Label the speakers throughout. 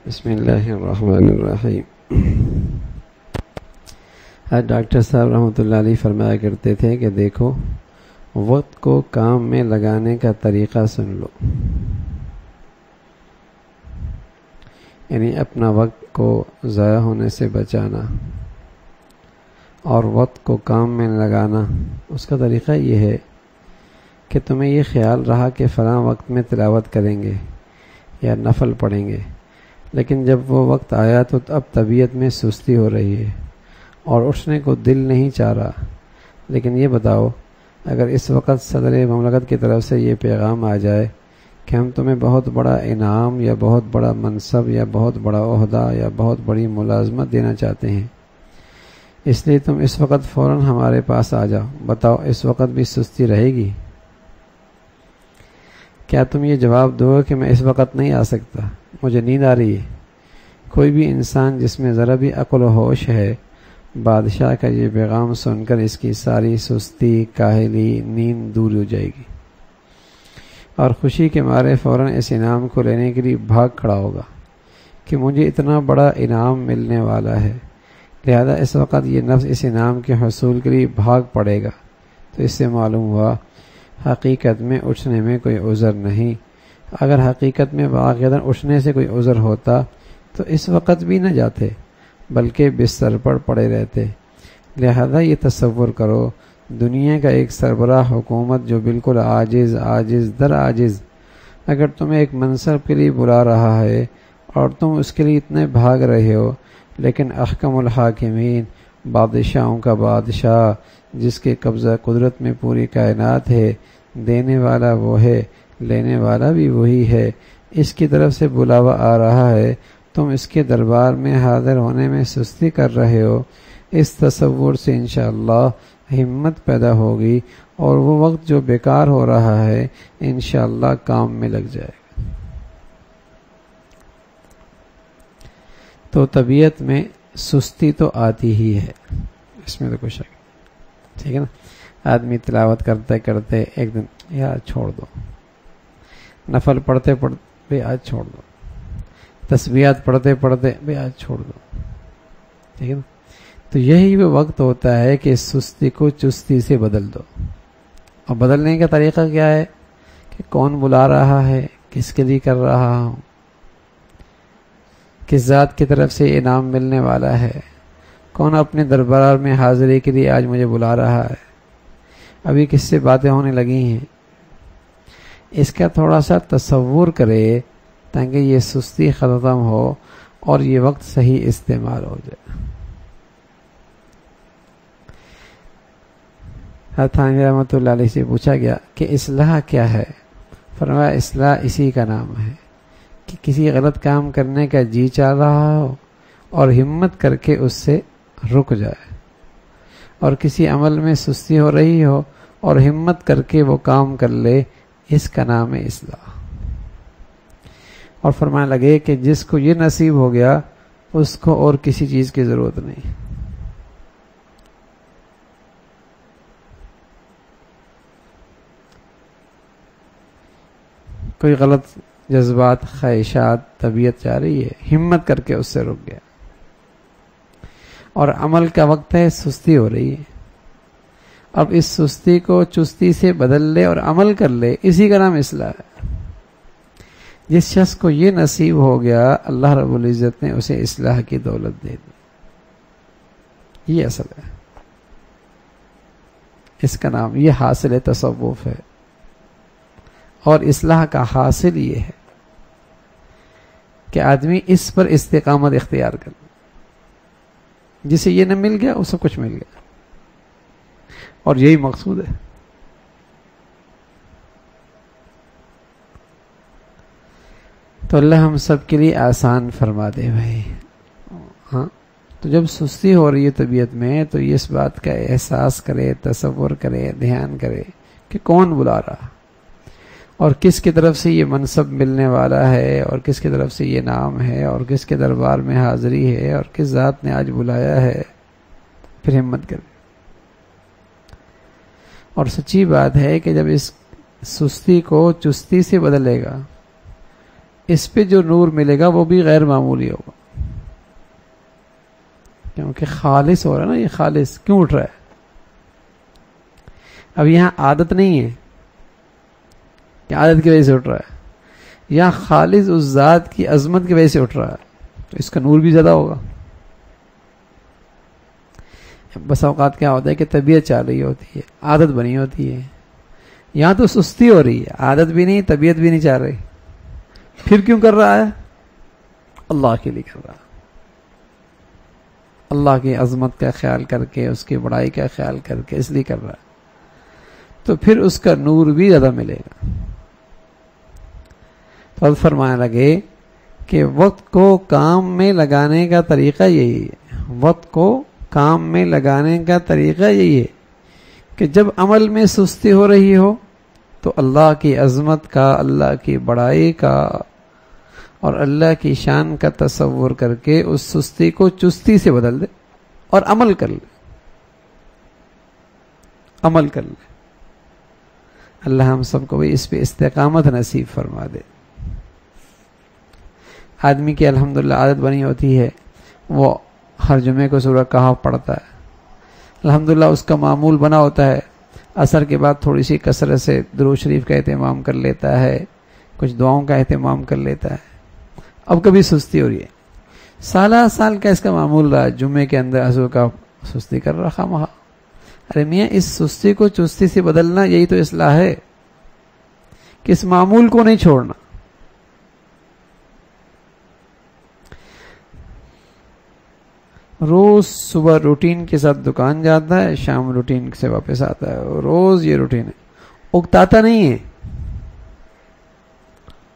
Speaker 1: بسم اللہ الرحمن الرحیم۔ آج ڈاکٹر صاحب رحمۃ اللہ علیہ فرمایا کرتے تھے کہ دیکھو، وقت کو کام میں لگانے کا طریقہ سن لو، یعنی اپنا وقت کو ضائع ہونے سے بچانا اور وقت کو کام میں لگانا۔ اس کا طریقہ یہ ہے کہ تمہیں یہ خیال رہا کہ فلاں وقت میں تلاوت کریں گے یا نفل پڑھیں گے، لیکن جب وہ وقت آیا تو اب طبیعت میں سستی ہو رہی ہے اور اٹھنے کو دل نہیں چاہ رہا۔ لیکن یہ بتاؤ، اگر اس وقت صدر مملکت کی طرف سے یہ پیغام آ جائے کہ ہم تمہیں بہت بڑا انعام یا بہت بڑا منصب یا بہت بڑا عہدہ یا بہت بڑی ملازمت دینا چاہتے ہیں، اس لیے تم اس وقت فوراً ہمارے پاس آ جاؤ، بتاؤ اس وقت بھی سستی رہے گی؟ کیا تم یہ جواب دو کہ میں اس وقت نہیں آ سکتا، مجھے نیند آ رہی ہے؟ کوئی بھی انسان جس میں ذرا بھی عقل و ہوش ہے، بادشاہ کا یہ پیغام سن کر اس کی ساری سستی، کاہلی، نیند دور ہو جائے گی اور خوشی کے مارے فوراً اس انعام کو لینے کے لیے بھاگ کھڑا ہوگا کہ مجھے اتنا بڑا انعام ملنے والا ہے، لہذا اس وقت یہ نفس اس انعام کے حصول کے لیے بھاگ پڑے گا۔ تو اس سے معلوم ہوا حقیقت میں اٹھنے میں کوئی عذر نہیں۔ اگر حقیقت میں واقعتاً اٹھنے سے کوئی عذر ہوتا تو اس وقت بھی نہ جاتے بلکہ بستر پر پڑے رہتے۔ لہذا یہ تصور کرو، دنیا کا ایک سربراہ حکومت جو بالکل عاجز در عاجز اگر تمہیں ایک منصب کے لیے بلا رہا ہے اور تم اس کے لیے اتنے بھاگ رہے ہو، لیکن احکم الحاکمین، بادشاہوں کا بادشاہ جس کے قبضہ قدرت میں پوری کائنات ہے، دینے والا وہ ہے، لینے والا بھی وہی ہے، اس کی طرف سے بلاوا آ رہا ہے، تم اس کے دربار میں حاضر ہونے میں سستی کر رہے ہو۔ اس تصور سے انشاءاللہ ہمت پیدا ہوگی اور وہ وقت جو بیکار ہو رہا ہے انشاءاللہ کام میں لگ جائے گا۔ تو طبیعت میں سستی تو آتی ہی ہے، اس میں تو کچھ شک، ٹھیک ہے نا؟ آدمی تلاوت کرتے کرتے ایک دن یار چھوڑ دو، نفل پڑھتے پڑھتے آج چھوڑ دو، تسبیحات پڑھتے پڑھتے بھی آج چھوڑ دو، ٹھیک ہے نا؟ تو یہی وہ وقت ہوتا ہے کہ سستی کو چستی سے بدل دو۔ اور بدلنے کا طریقہ کیا ہے کہ کون بلا رہا ہے، کس کے لیے کر رہا ہوں، کس ذات کی طرف سے انعام ملنے والا ہے، کون اپنے دربار میں حاضری کے لیے آج مجھے بلا رہا ہے، ابھی کس سے باتیں ہونے لگی ہیں، اس کا تھوڑا سا تصور کرے تاکہ یہ سستی ختم ہو اور یہ وقت صحیح استعمال ہو جائے۔ حضرت تھانوی رحمۃ اللہ علیہ سے پوچھا گیا کہ اصلاح کیا ہے؟ فرمایا اصلاح اسی کا نام ہے کہ کسی غلط کام کرنے کا جی چاہ رہا ہو اور ہمت کر کے اس سے رک جائے، اور کسی عمل میں سستی ہو رہی ہو اور ہمت کر کے وہ کام کر لے، اس کا نام ہے اصلاح۔ اور فرمانے لگے کہ جس کو یہ نصیب ہو گیا اس کو اور کسی چیز کی ضرورت نہیں۔ کوئی غلط جذبات، خواہشات، طبیعت چاہ رہی ہے، ہمت کر کے اس سے رک گیا، اور عمل کا وقت ہے، سستی ہو رہی ہے، اب اس سستی کو چستی سے بدل لے اور عمل کر لے، اسی کا نام اصلاح ہے۔ جس شخص کو یہ نصیب ہو گیا اللہ رب العزت نے اسے اصلاح کی دولت دے دی، یہ اصل ہے، اس کا نام، یہ حاصل تصوف ہے۔ اور اصلاح کا حاصل یہ ہے کہ آدمی اس پر استقامت اختیار کر، جسے یہ نہ مل گیا اسے کچھ مل گیا، اور یہی مقصود ہے۔ تو اللہ ہم سب کے لیے آسان فرما دے بھائی۔ ہاں، تو جب سستی ہو رہی ہے طبیعت میں تو یہ اس بات کا احساس کرے، تصور کرے، دھیان کرے کہ کون بلا رہا اور کس کی طرف سے یہ منصب ملنے والا ہے اور کس کی طرف سے یہ نام ہے اور کس کے دربار میں حاضری ہے اور کس ذات نے آج بلایا ہے، پھر ہمت کرے۔ اور سچی بات ہے کہ جب اس سستی کو چستی سے بدلے گا، اس پہ جو نور ملے گا وہ بھی غیر معمولی ہوگا، کیونکہ خالص ہو رہا ہے نا. یہ خالص کیوں اٹھ رہا ہے؟ اب یہاں عادت نہیں ہے کہ عادت کی وجہ سے اٹھ رہا ہے، یہاں خالص اس ذات کی عظمت کی وجہ سے اٹھ رہا ہے، تو اس کا نور بھی زیادہ ہوگا. بس اوقات کیا ہوتا ہے کہ طبیعت چل رہی ہوتی ہے، عادت بنی ہوتی ہے، یہاں تو سستی ہو رہی ہے، عادت بھی نہیں، طبیعت بھی نہیں چل رہی. پھر کیوں کر رہا ہے؟ اللہ کے لیے کر رہا ہے، اللہ کی عظمت کا خیال کر کے، اس کی بڑائی کا خیال کر کے اس لیے کر رہا ہے، تو پھر اس کا نور بھی زیادہ ملے گا. تو فرمانے لگے کہ وقت کو کام میں لگانے کا طریقہ یہی ہے، وقت کو کام میں لگانے کا طریقہ یہی ہے کہ جب عمل میں سستی ہو رہی ہو تو اللہ کی عظمت کا، اللہ کی بڑائی کا اور اللہ کی شان کا تصور کر کے اس سستی کو چستی سے بدل دے اور عمل کر لے، عمل کر لے. اللہ ہم سب کو بھی اس پہ استقامت نصیب فرما دے. آدمی کی الحمدللہ عادت بنی ہوتی ہے، وہ ہر جمعے کو سورہ کہف پڑھتا ہے، الحمدللہ اس کا معمول بنا ہوتا ہے. عصر کے بعد تھوڑی سی کثرت سے درود شریف کا اہتمام کر لیتا ہے، کچھ دعاؤں کا اہتمام کر لیتا ہے. اب کبھی سستی ہو رہی ہے، سالہ سال کا اس کا معمول رہا، جمعے کے اندر عصر کا سستی کر رہا خواہ. ارے میاں، اس سستی کو چستی سے بدلنا یہی تو اصلاح ہے کہ اس معمول کو نہیں چھوڑنا. روز صبح روٹین کے ساتھ دکان جاتا ہے، شام روٹین سے واپس آتا ہے، روز یہ روٹین ہے. اکتاتا نہیں ہے،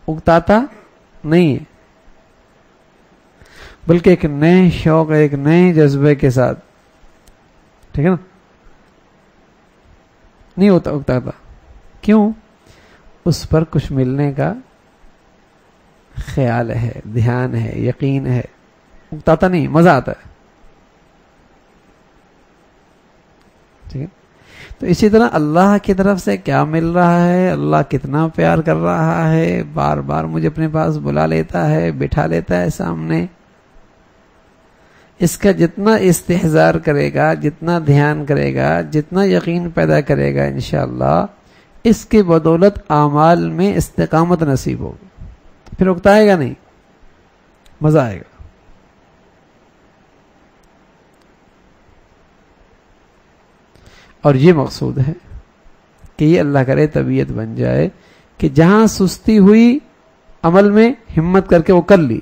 Speaker 1: اکتاتا نہیں ہے، بلکہ ایک نئے شوق، ایک نئے جذبے کے ساتھ، ٹھیک ہے نا، نہیں ہوتا اکتاتا. کیوں؟ اس پر کچھ ملنے کا خیال ہے، دھیان ہے، یقین ہے. اکتاتا نہیں، مزہ آتا ہے. ٹھیک ہے. تو اسی طرح اللہ کی طرف سے کیا مل رہا ہے، اللہ کتنا پیار کر رہا ہے، بار بار مجھے اپنے پاس بلا لیتا ہے، بٹھا لیتا ہے سامنے. اس کا جتنا استحضار کرے گا، جتنا دھیان کرے گا، جتنا یقین پیدا کرے گا، انشاءاللہ اس کے بدولت اعمال میں استقامت نصیب ہوگی. پھر اکتائے گا نہیں، مزہ آئے گا. اور یہ مقصود ہے کہ یہ اللہ کرے طبیعت بن جائے کہ جہاں سستی ہوئی عمل میں ہمت کر کے وہ کر لی،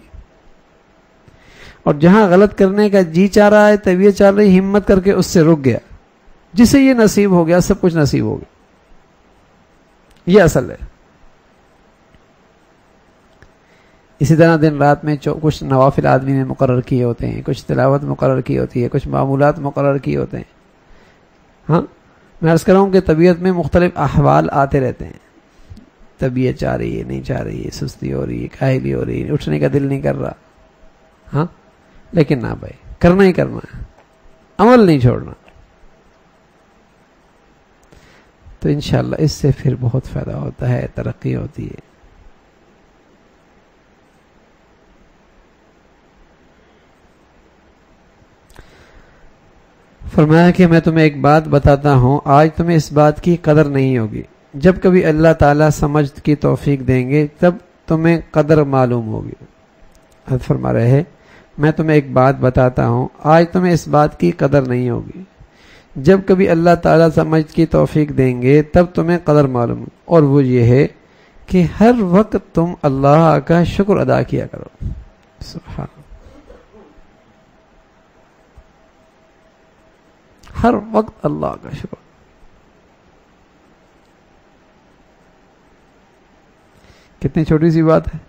Speaker 1: اور جہاں غلط کرنے کا جی چاہ رہا ہے، طبیعت چاہ رہی، ہمت کر کے اس سے رک گیا. جسے یہ نصیب ہو گیا سب کچھ نصیب ہو گیا. یہ اصل ہے. اسی طرح دن رات میں کچھ نوافل آدمی نے مقرر کیے ہوتے ہیں، کچھ تلاوت مقرر کی ہوتی ہے، کچھ معمولات مقرر کیے ہوتے ہیں. ہاں، میں عرض کر رہا ہوں کہ طبیعت میں مختلف احوال آتے رہتے ہیں. طبیعت چاہ رہی ہے، نہیں چاہ رہی ہے، سستی ہو رہی ہے، کاہلی ہو رہی ہے، اٹھنے کا دل نہیں کر رہا. ہاں، لیکن نہ بھائی، کرنا ہی کرنا ہے، عمل نہیں چھوڑنا. تو انشاءاللہ اس سے پھر بہت فائدہ ہوتا ہے، ترقی ہوتی ہے. فرمایا کہ میں تمہیں ایک بات بتاتا ہوں، آج تمہیں اس بات کی قدر نہیں ہوگی، جب کبھی اللہ تعالیٰ سمجھ کی توفیق دیں گے تب تمہیں قدر معلوم ہوگی. حضرت فرما رہے ہیں میں تمہیں ایک بات بتاتا ہوں، آج تمہیں اس بات کی قدر نہیں ہوگی، جب کبھی اللہ تعالیٰ سمجھ کی توفیق دیں گے تب تمہیں قدر معلوم ہوگی. اور وہ یہ ہے کہ ہر وقت تم اللہ کا شکر ادا کیا کرو. سبحان اللہ. ہر وقت اللہ کا شکر. کتنی چھوٹی سی بات ہے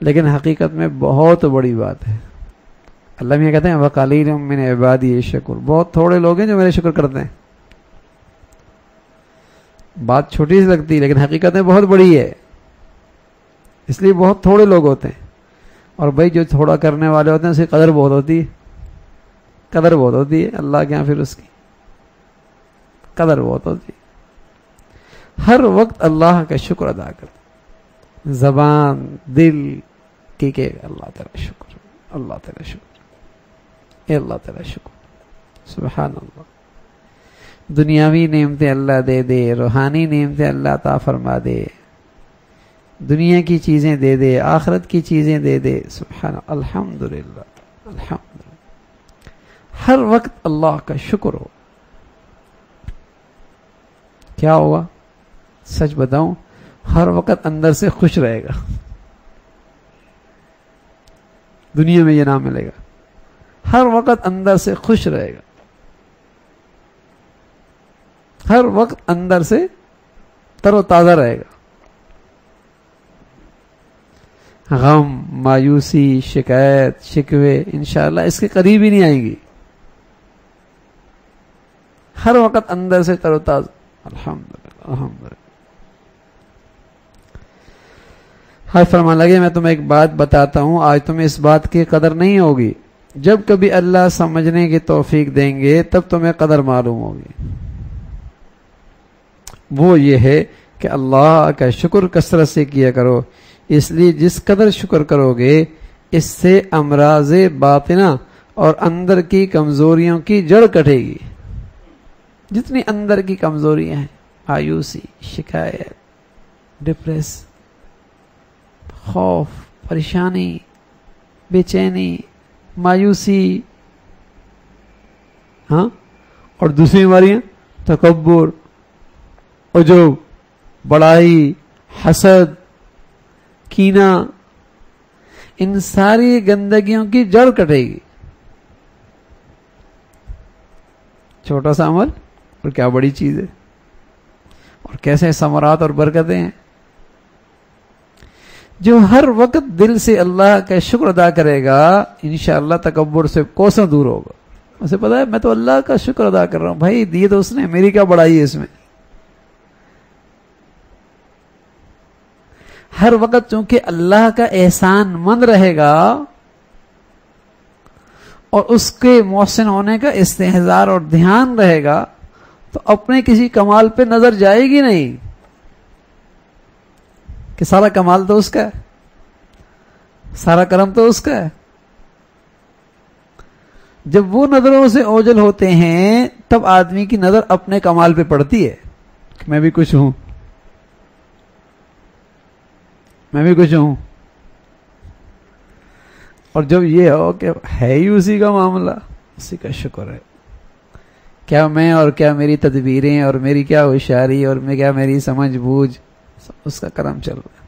Speaker 1: لیکن حقیقت میں بہت بڑی بات ہے. اللہ میاں کہتے ہیں وَقَلِيلٌ مِّنْ عِبَادِيَ الشَّكُورُ، بہت تھوڑے لوگ ہیں جو میرے شکر کرتے ہیں. بات چھوٹی سی لگتی ہے لیکن حقیقت میں بہت بڑی ہے، اس لیے بہت تھوڑے لوگ ہوتے ہیں. اور بھائی جو تھوڑا کرنے والے ہوتے ہیں اس کی قدر بہت ہوتی ہے، قدر بہت ہوتی ہے اللہ کے یہاں، پھر اس کی قدر بہت ہوتی ہے. ہر وقت اللہ کا شکر ادا کر. زبان دل کی کہ اللہ تیرا شکر، اللہ تیرا شکر، اے اللہ تیرا شکر، سبحان اللہ۔ دنیاوی نعمتیں اللہ دے دے، روحانی نعمتیں اللہ عطا فرما دے، دنیا کی چیزیں دے دے، آخرت کی چیزیں دے دے، سبحان اللہ، الحمدللہ الحمدللہ۔ ہر وقت اللہ کا شکر ہو، کیا ہوگا؟ سچ بتاؤں، ہر وقت اندر سے خوش رہے گا، دنیا میں یہ نہ ملے گا، ہر وقت اندر سے خوش رہے گا، ہر وقت اندر سے تر و تازہ رہے گا۔ غم، مایوسی، شکایت، شکوے انشاءاللہ اس کے قریب ہی نہیں آئیں گی، ہر وقت اندر سے تر و تازہ، الحمدللہ الحمدللہ۔ حضرت فرمان لگے میں تمہیں ایک بات بتاتا ہوں، آج تمہیں اس بات کی قدر نہیں ہوگی، جب کبھی اللہ سمجھنے کی توفیق دیں گے تب تمہیں قدر معلوم ہوگی۔ وہ یہ ہے کہ اللہ کا شکر کثرت سے کیا کرو، اس لیے جس قدر شکر کرو گے اس سے امراض باطنہ اور اندر کی کمزوریوں کی جڑ کٹے گی۔ جتنی اندر کی کمزوریاں ہیں، مایوسی، شکایت، ڈپریس، خوف، پریشانی، بے چینی، مایوسی، ہاں، اور دوسری بیماریاں تکبر، عجب، بڑائی، حسد، کینہ، ان ساری گندگیوں کی جڑ کٹے گی۔ چھوٹا سا عمل اور کیا بڑی چیز ہے، اور کیسے ثمرات اور برکتیں ہیں۔ جو ہر وقت دل سے اللہ کا شکر ادا کرے گا انشاءاللہ تکبر سے کوسوں دور ہوگا۔ اسے پتا ہے میں تو اللہ کا شکر ادا کر رہا ہوں، بھائی دیے تو اس نے، میری کیا بڑائی ہے اس میں۔ ہر وقت چونکہ اللہ کا احسان مند رہے گا اور اس کے محسن ہونے کا استحضار اور دھیان رہے گا تو اپنے کسی کمال پہ نظر جائے گی نہیں کہ سارا کمال تو اس کا ہے، سارا کرم تو اس کا ہے۔ جب وہ نظروں سے اوجھل ہوتے ہیں تب آدمی کی نظر اپنے کمال پہ پڑتی ہے کہ میں بھی کچھ ہوں، میں بھی کچھ ہوں۔ اور جب یہ ہو کہ ہے ہی اسی کا معاملہ، اسی کا شکر ہے، کیا میں اور کیا میری تدبیریں اور میری کیا ہوشیاری اور میں کیا میری سمجھ بوجھ، اس کا کرم چل رہا ہے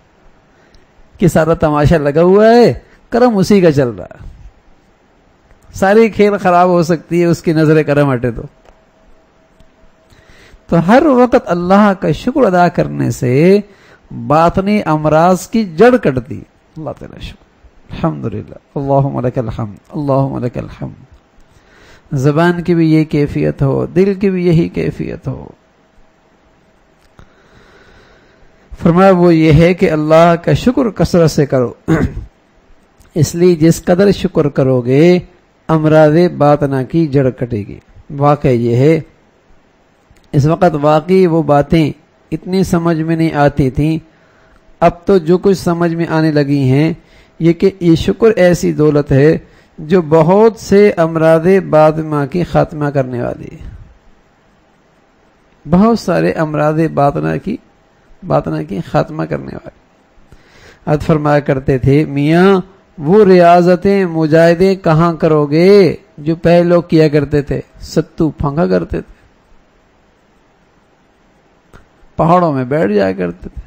Speaker 1: کہ سارا تماشا لگا ہوا ہے، کرم اسی کا چل رہا ہے۔ ساری کھیل خراب ہو سکتی ہے، اس کی نظر کرم ہٹے تو ہر وقت اللہ کا شکر ادا کرنے سے باطنی امراض کی جڑ کٹتی۔ اللہ تعالی شکر، الحمدللہ، اللہم لک الحمد، اللہم لک الحمد۔ زبان کی بھی یہ کیفیت ہو، دل کی بھی یہی کیفیت ہو۔ فرمایا وہ یہ ہے کہ اللہ کا شکر کثرت سے کرو، اس لیے جس قدر شکر کرو گے امراض باطنہ کی جڑ کٹے گی۔ واقع یہ ہے اس وقت واقعی وہ باتیں اتنی سمجھ میں نہیں آتی تھیں، اب تو جو کچھ سمجھ میں آنے لگی ہیں، یہ کہ یہ شکر ایسی دولت ہے جو بہت سے امراض باطنہ کی خاتمہ کرنے والی ہے۔ بہت سارے امراض باطنہ کی خاتمہ کرنے والی۔ حضرت فرمایا کرتے تھے میاں وہ ریاضتیں مجاہدے کہاں کرو گے جو پہلے لوگ کیا کرتے تھے، ستو پھنگا کرتے تھے، پہاڑوں میں بیٹھ جایا کرتے تھے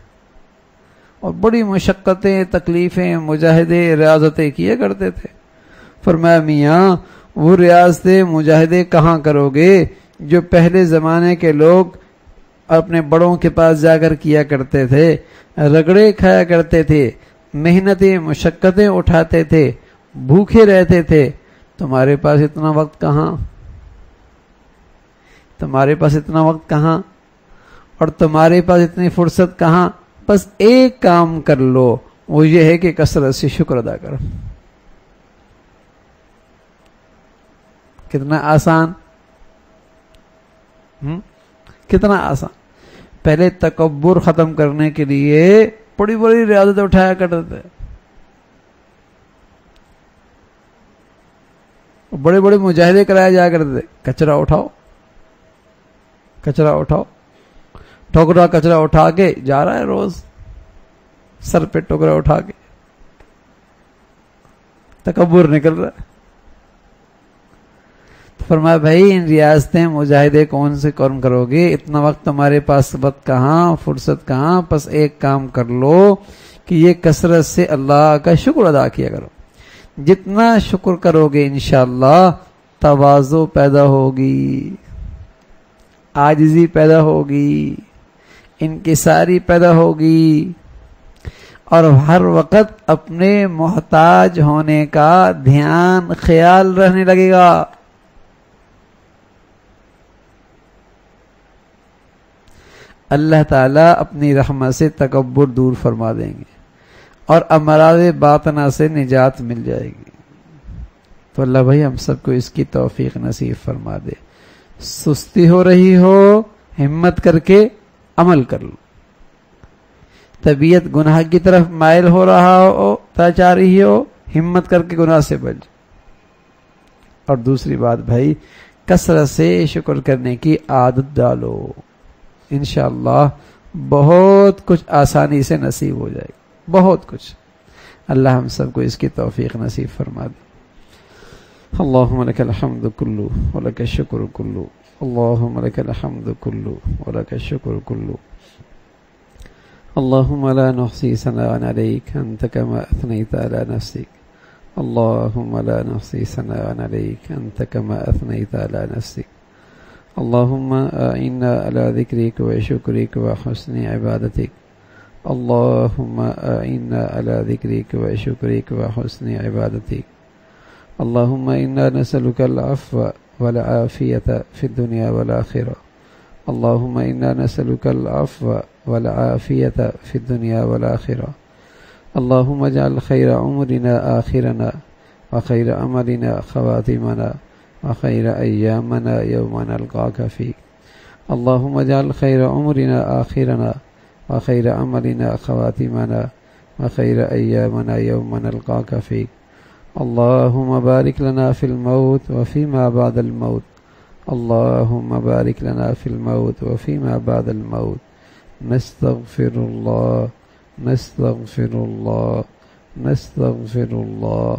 Speaker 1: اور بڑی مشقتیں، تکلیفیں، مجاہدے، ریاضتیں کیا کرتے تھے۔ فرمایا میاں وہ ریاضتیں مجاہدے کہاں کرو گے جو پہلے زمانے کے لوگ اپنے بڑوں کے پاس جا کر کیا کرتے تھے، رگڑے کھایا کرتے تھے، محنتیں مشقتیں اٹھاتے تھے، بھوکے رہتے تھے۔ تمہارے پاس اتنا وقت کہاں، تمہارے پاس اتنا وقت کہاں، اور تمہارے پاس اتنی فرصت کہاں۔ بس ایک کام کر لو، وہ یہ ہے کہ کثرت سے شکر ادا کرو۔ کتنا آسان، کتنا آسان۔ پہلے تکبر ختم کرنے کے لیے بڑی بڑی ریاضتیں اٹھایا کرتے تھے، بڑے بڑے مجاہدے کرائے جایا کرتے تھے، کچرا اٹھاؤ، کچرا اٹھاؤ، ٹوکرا کچرا اٹھا کے جا رہا ہے روز، سر پہ ٹوکرا اٹھا کے، تکبر نکل رہا ہے۔ فرمایا بھائی ان ریاستیں مجاہدے کون سے کام کرو گے، اتنا وقت تمہارے پاس وقت کہاں، فرصت کہاں، بس ایک کام کر لو کہ یہ کثرت سے اللہ کا شکر ادا کیا کرو، جتنا شکر کرو گے انشاءاللہ تواضع پیدا ہوگی، عاجزی پیدا ہوگی، انکساری پیدا ہوگی، اور ہر وقت اپنے محتاج ہونے کا دھیان خیال رہنے لگے گا۔ اللہ تعالیٰ اپنی رحمت سے تکبر دور فرما دیں گے اور امراض باطنہ سے نجات مل جائے گی۔ تو اللہ بھائی ہم سب کو اس کی توفیق نصیب فرما دے۔ سستی ہو رہی ہو ہمت کر کے عمل کر لو، طبیعت گناہ کی طرف مائل ہو رہا ہو، چاہ رہی ہو، ہمت کر کے گناہ سے بچ۔ اور دوسری بات بھائی کثرت سے شکر کرنے کی عادت ڈالو، انشاءاللہ بہت کچھ آسانی سے نصیب ہو جائے گا، بہت کچھ۔ اللہ ہم سب کو اس کی توفیق نصیب فرما دے۔ اللہم لک الحمد کلو ولک الشکر کلو، اللہم لک الحمد کلو ولک الشکر کلو، اللہم لا نحصی ثناء علیک انت کما اثنیت علی نفسک، اللہم لا نحصی ثناء علیک انت کما اثنیت علی نفسک، اللہم اعنا علی ذکرک و شکرک و حسن عبادتک، اللہم اعنا علی ذکرک و شکرک و حسن عبادتک، اللہم انا نسألک العفو والعافیۃ فی الدنیا والآخرہ، اللہم انا نسألک العفو والعافیۃ فی الدنیا والآخرہ، اللہم اجعل خیر عمرنا آخرنا وخیر عملنا خواتمنا وخیر ایامنا یوم نلقاک فیک، اللہم اجعل خیر عمرنا آخرنا وخیر عملنا خواتمنا وخیر ایامنا یوم نلقاک فیک، اللہم بارک لنا فی الموت وفیما بعد الموت، اللہم بارک لنا فی الموت وفیما بعد الموت، نستغفر اللہ نستغفر اللہ نستغفر اللہ،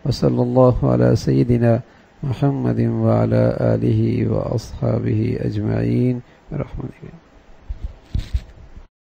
Speaker 1: وصلی اللہ علی سیدنا محمد وعلی آلہ واصحابہ اجمعین برحمتک۔